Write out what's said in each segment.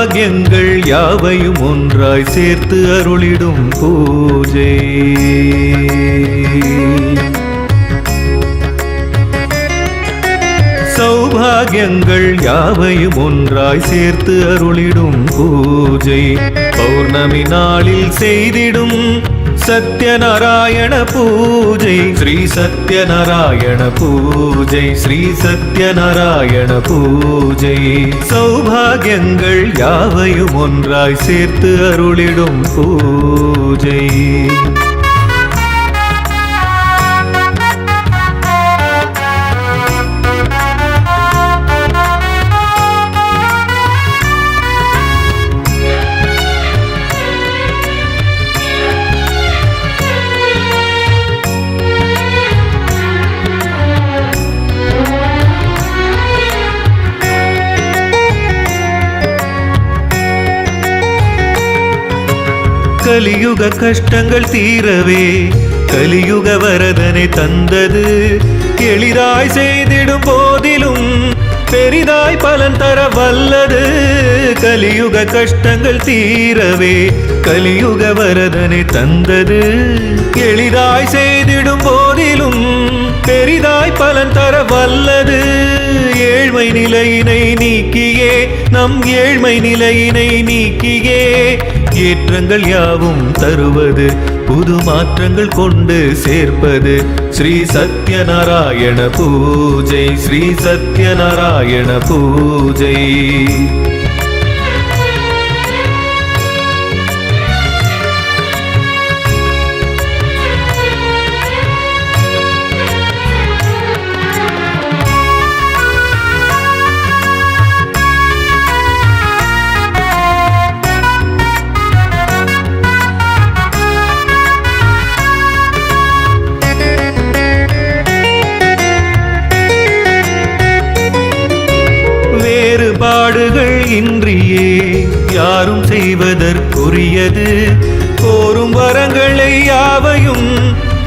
சௌபாகியங்கள் யாவையும் ஒன்றாய் சேர்த்து அருளிடும் பூஜை. சௌபாகியங்கள் யாவையும் ஒன்றாய் சேர்த்து அருளிடும் பூஜை. பௌர்ணமி நாளில் செய்திடும் சத்யநாராயண பூஜை. ஸ்ரீ சத்யநாராயண பூஜை. ஸ்ரீ சத்யநாராயண பூஜை. சௌபாகியங்கள் யாவையும் ஒன்றாய் சேர்த்து அருளிடும் பூஜை. கலியுக கஷ்டங்கள் தீரவே கலியுக வரதனை தந்தது. எளிதாய் செய்திடும் போதிலும் பெரிதாய் பலன் தர வல்லது. கலியுக கஷ்டங்கள் தீரவே கலியுக வரதனை தந்தது. எளிதாய் செய்திடும் போதிலும் பெரிதாய் பலன் தர வல்லது. ஏழ்மை நிலையினை நீக்கியே நம் ஏழ்மை நிலையினை நீக்கியே ஏற்றங்கள் யாவும் தருவது. புது மாற்றங்கள் கொண்டு சேர்ப்பது. ஸ்ரீ சத்யநாராயண பூஜை. ஸ்ரீ சத்யநாராயண பூஜை. பாடுகள் இன்றியே யாரும் செய்வதற்குரியது. கோரும் வரங்களை யாவையும்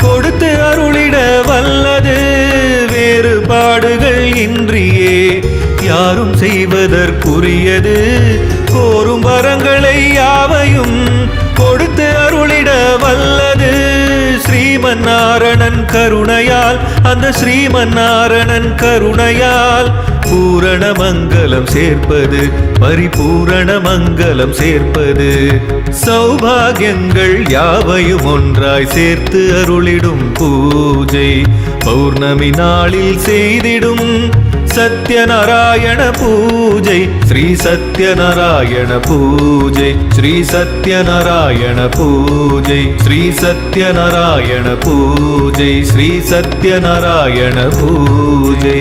கொடுத்து அருளிட வல்லது. வேறுபாடுகள் இன்றியே யாரும் செய்வதற்குரியது. கோரும் வரங்களை யாவையும் கொடுத்து அருளிட வல்லது. ஸ்ரீமன்னாரணன் கருணையால் அந்த ஸ்ரீமன்னாரணன் கருணையால் பூரண மங்களம் சேர்ப்பது. பரிபூரண மங்களம் சேர்ப்பது. சௌபாகியங்கள் யாவையும் ஒன்றாய் சேர்த்து அருளிடும் பூஜை. பௌர்ணமி நாளில் செய்திடும் சத்யநாராயண பூஜை. ஸ்ரீ சத்யநாராயண பூஜை. ஸ்ரீ சத்யநாராயண பூஜை. ஸ்ரீ சத்யநாராயண பூஜை. ஸ்ரீ சத்யநாராயண பூஜை.